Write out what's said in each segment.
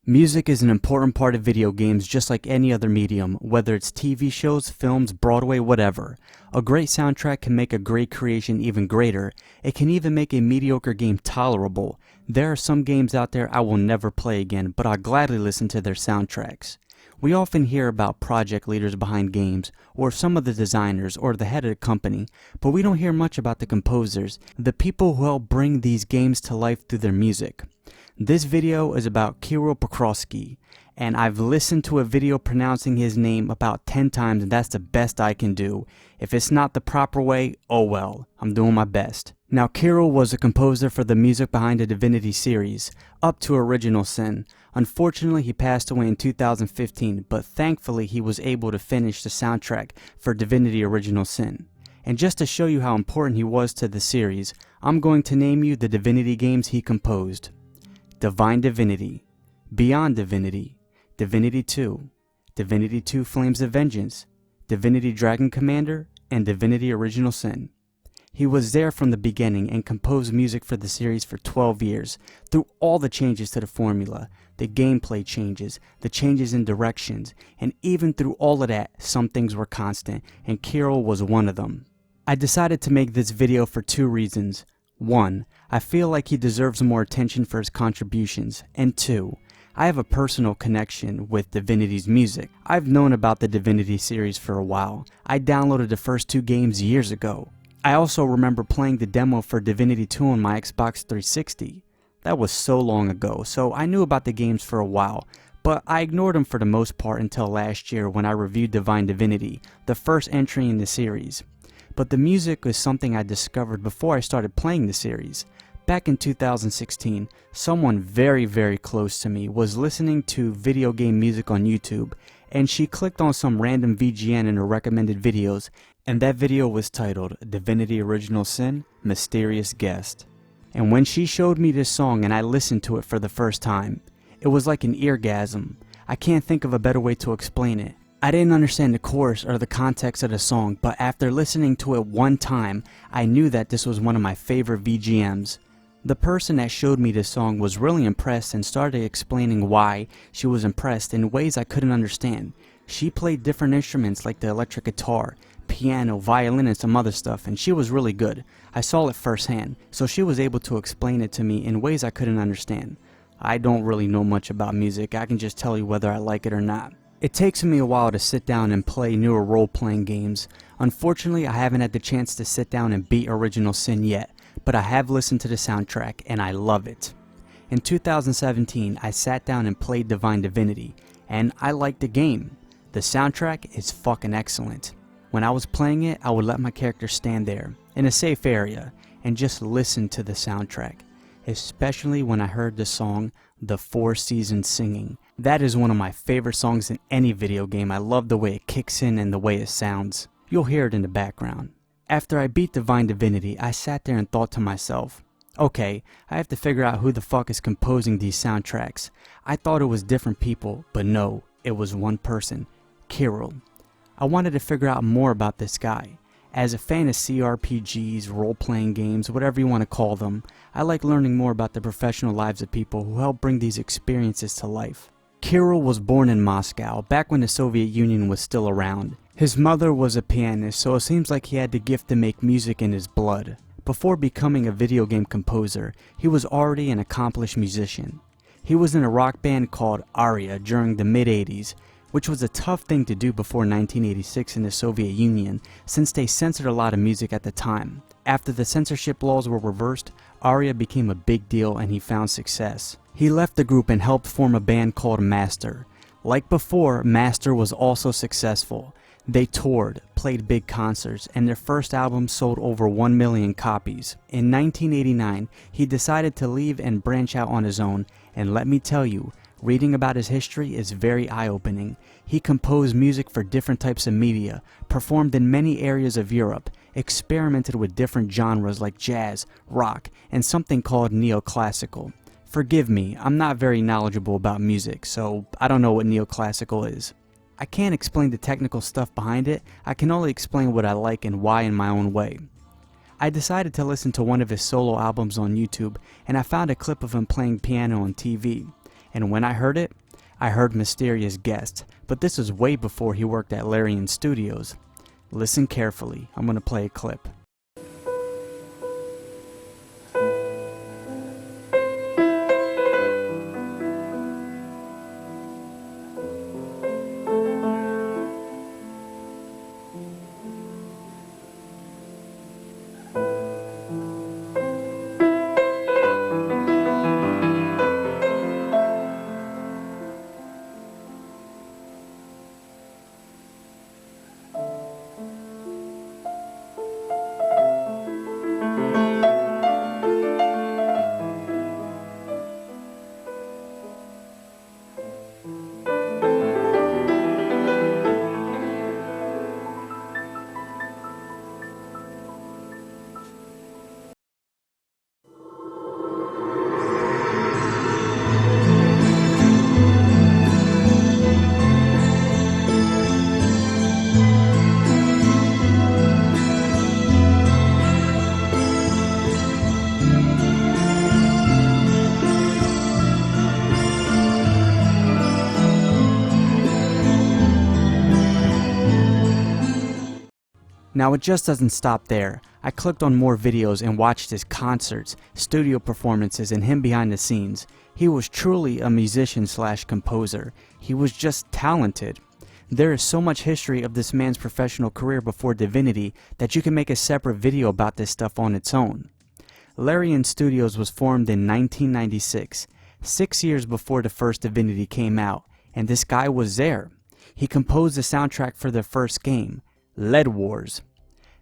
Music is an important part of video games just like any other medium, whether it's TV shows, films, Broadway, whatever. A great soundtrack can make a great creation even greater. It can even make a mediocre game tolerable. There are some games out there I will never play again, but I'll gladly listen to their soundtracks. We often hear about project leaders behind games, or some of the designers, or the head of the company, but we don't hear much about the composers, the people who help bring these games to life through their music. This video is about Kirill Pokrovsky, and I've listened to a video pronouncing his name about 10 times, and that's the best I can do. If it's not the proper way, oh well, I'm doing my best. Now, Kirill was a composer for the music behind the Divinity series, up to Original Sin. Unfortunately, he passed away in 2015, but thankfully he was able to finish the soundtrack for Divinity Original Sin. And just to show you how important he was to the series, I'm going to name you the Divinity games he composed. Divine Divinity, Beyond Divinity, Divinity 2, Divinity 2 Flames of Vengeance, Divinity Dragon Commander, and Divinity Original Sin. He was there from the beginning and composed music for the series for 12 years, through all the changes to the formula, the gameplay changes, the changes in directions, and even through all of that, some things were constant, and Kirill was one of them. I decided to make this video for two reasons. 1. I feel like he deserves more attention for his contributions, and 2. I have a personal connection with Divinity's music. I've known about the Divinity series for a while. I downloaded the first 2 games years ago. I also remember playing the demo for Divinity 2 on my Xbox 360. That was so long ago, so I knew about the games for a while, but I ignored them for the most part until last year when I reviewed Divine Divinity, the first entry in the series. But the music is something I discovered before I started playing the series. Back in 2016, someone very close to me was listening to video game music on YouTube, and she clicked on some random VGN in her recommended videos, and that video was titled Divinity Original Sin, Mysterious Guest. And when she showed me this song and I listened to it for the first time, it was like an eargasm. I can't think of a better way to explain it. I didn't understand the chorus or the context of the song, but after listening to it one time, I knew that this was one of my favorite VGMs. The person that showed me this song was really impressed and started explaining why she was impressed in ways I couldn't understand. She played different instruments like the electric guitar, piano, violin, and some other stuff, and she was really good. I saw it firsthand, so she was able to explain it to me in ways I couldn't understand. I don't really know much about music. I can just tell you whether I like it or not. It takes me a while to sit down and play newer role-playing games. Unfortunately, I haven't had the chance to sit down and beat Original Sin yet, but I have listened to the soundtrack and I love it. In 2017, I sat down and played Divine Divinity, and I liked the game. The soundtrack is fucking excellent. When I was playing it, I would let my character stand there, in a safe area, and just listen to the soundtrack, especially when I heard the song The Four Seasons Singing. That is one of my favorite songs in any video game. I love the way it kicks in and the way it sounds. You'll hear it in the background. After I beat Divine Divinity, I sat there and thought to myself, okay, I have to figure out who the fuck is composing these soundtracks. I thought it was different people, but no, it was one person, Kirill. I wanted to figure out more about this guy. As a fan of CRPGs, role-playing games, whatever you want to call them, I like learning more about the professional lives of people who help bring these experiences to life. Kirill was born in Moscow, back when the Soviet Union was still around. His mother was a pianist, so it seems like he had the gift to make music in his blood. Before becoming a video game composer, he was already an accomplished musician. He was in a rock band called Aria during the mid-80s, which was a tough thing to do before 1986 in the Soviet Union, since they censored a lot of music at the time. After the censorship laws were reversed, Aria became a big deal and he found success. He left the group and helped form a band called Master. Like before, Master was also successful. They toured, played big concerts, and their first album sold over 1 million copies. In 1989, he decided to leave and branch out on his own, and let me tell you, reading about his history is very eye-opening. He composed music for different types of media, performed in many areas of Europe, experimented with different genres like jazz, rock, and something called neoclassical. Forgive me, I'm not very knowledgeable about music, so I don't know what neoclassical is. I can't explain the technical stuff behind it, I can only explain what I like and why in my own way. I decided to listen to one of his solo albums on YouTube, and I found a clip of him playing piano on TV. and when I heard it, I heard Mysterious Guest, but this was way before he worked at Larian Studios. Listen carefully, I'm gonna play a clip. Now it just doesn't stop there. I clicked on more videos and watched his concerts, studio performances, and him behind the scenes. He was truly a musician slash composer. He was just talented. There is so much history of this man's professional career before Divinity that you can make a separate video about this stuff on its own. Larian Studios was formed in 1996, 6 years before the first Divinity came out, and this guy was there. He composed the soundtrack for their first game, Lead Wars.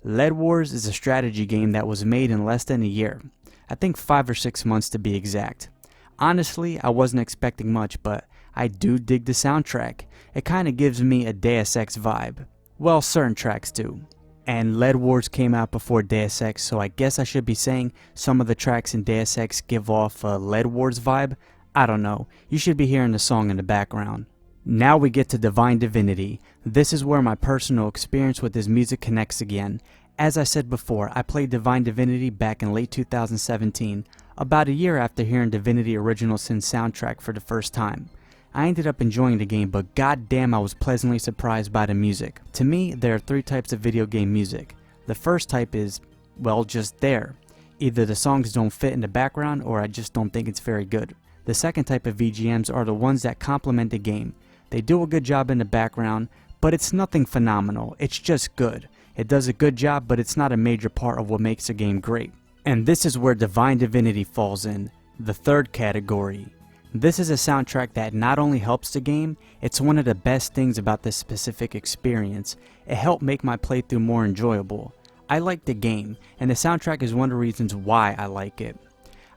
Lead Wars is a strategy game that was made in less than a year. I think 5 or 6 months to be exact. Honestly, I wasn't expecting much, but I do dig the soundtrack. It kinda gives me a Deus Ex vibe. Well, certain tracks do. And Lead Wars came out before Deus Ex, so I guess I should be saying some of the tracks in Deus Ex give off a Lead Wars vibe? I don't know. You should be hearing the song in the background. Now we get to Divine Divinity. This is where my personal experience with his music connects again. As I said before, I played Divine Divinity back in late 2017, about a year after hearing Divinity Original Sin soundtrack for the first time. I ended up enjoying the game, but goddamn I was pleasantly surprised by the music. To me, there are 3 types of video game music. The first type is, well, just there. Either the songs don't fit in the background or I just don't think it's very good. The second type of VGMs are the ones that complement the game. They do a good job in the background, but it's nothing phenomenal, it's just good. It does a good job, but it's not a major part of what makes a game great. And this is where Divine Divinity falls in, the third category. This is a soundtrack that not only helps the game, it's one of the best things about this specific experience. It helped make my playthrough more enjoyable. I like the game, and the soundtrack is one of the reasons why I like it.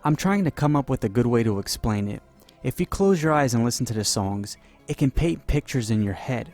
I'm trying to come up with a good way to explain it. If you close your eyes and listen to the songs, it can paint pictures in your head.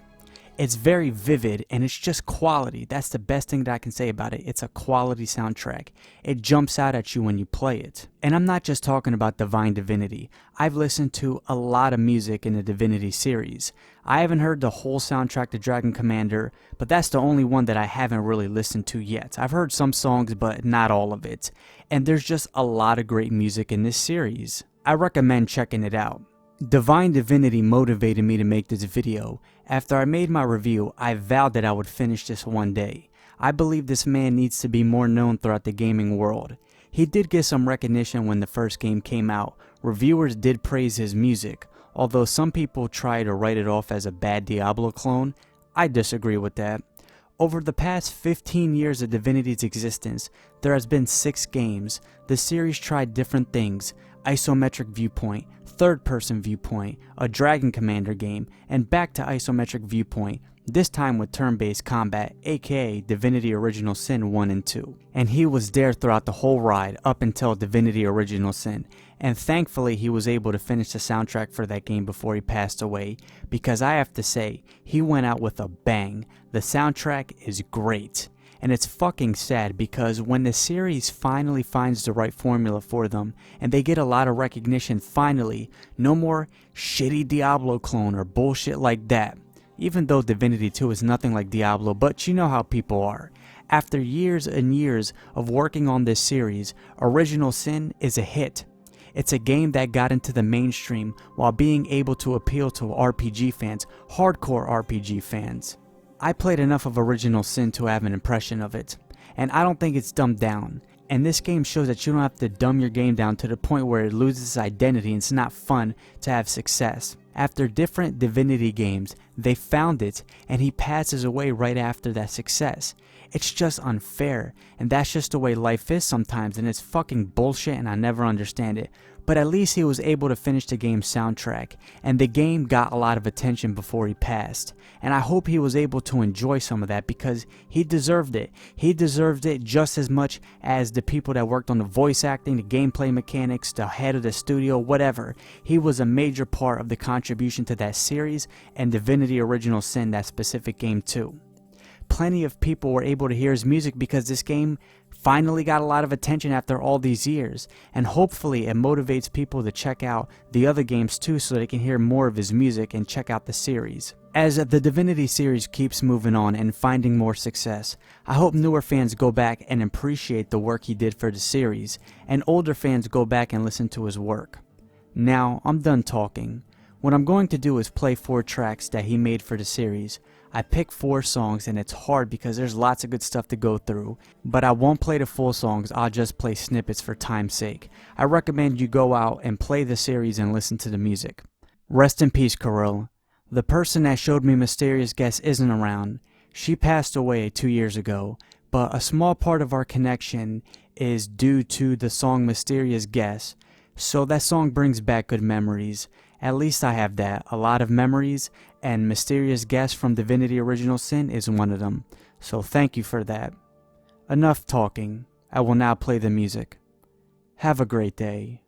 It's very vivid and it's just quality. That's the best thing that I can say about it. It's a quality soundtrack. It jumps out at you when you play it. And I'm not just talking about Divine Divinity. I've listened to a lot of music in the Divinity series. I haven't heard the whole soundtrack to Dragon Commander, but that's the only one that I haven't really listened to yet. I've heard some songs, but not all of it. And there's just a lot of great music in this series. I recommend checking it out. Divine Divinity motivated me to make this video. After I made my review, I vowed that I would finish this one day. I believe this man needs to be more known throughout the gaming world. He did get some recognition when the first game came out. Reviewers did praise his music, although some people try to write it off as a bad Diablo clone. I disagree with that. Over the past 15 years of Divinity's existence, there has been 6 games. The series tried different things: isometric viewpoint, third-person viewpoint, a Dragon Commander game, and back to isometric viewpoint, this time with turn-based combat, aka Divinity Original Sin 1 and 2. And he was there throughout the whole ride, up until Divinity Original Sin, and thankfully he was able to finish the soundtrack for that game before he passed away, because I have to say, he went out with a bang. The soundtrack is great. And it's fucking sad because when the series finally finds the right formula for them and they get a lot of recognition finally, no more shitty Diablo clone or bullshit like that. Even though Divinity 2 is nothing like Diablo, but you know how people are. After years and years of working on this series, Original Sin is a hit. It's a game that got into the mainstream while being able to appeal to RPG fans, hardcore RPG fans. I played enough of Original Sin to have an impression of it, and I don't think it's dumbed down. And this game shows that you don't have to dumb your game down to the point where it loses its identity and it's not fun to have success. After different Divinity games, they found it, and he passes away right after that success. It's just unfair, and that's just the way life is sometimes, and it's fucking bullshit, and I never understand it. But at least he was able to finish the game's soundtrack, and the game got a lot of attention before he passed. And I hope he was able to enjoy some of that, because he deserved it. He deserved it just as much as the people that worked on the voice acting, the gameplay mechanics, the head of the studio, whatever. He was a major part of the contribution to that series and Divinity Original Sin, that specific game too. Plenty of people were able to hear his music because this game finally got a lot of attention after all these years, and hopefully it motivates people to check out the other games too so they can hear more of his music and check out the series. As the Divinity series keeps moving on and finding more success, I hope newer fans go back and appreciate the work he did for the series, and older fans go back and listen to his work. Now, I'm done talking. What I'm going to do is play 4 tracks that he made for the series. I picked 4 songs, and it's hard because there's lots of good stuff to go through, but I won't play the full songs. I'll just play snippets for time's sake. I recommend you go out and play the series and listen to the music. Rest in peace, Kirill. The person that showed me Mysterious Guest isn't around. She passed away 2 years ago, but a small part of our connection is due to the song Mysterious Guest, so that song brings back good memories. At least I have that, a lot of memories, and Mysterious Guest from Divinity Original Sin is one of them, so thank you for that. Enough talking, I will now play the music. Have a great day.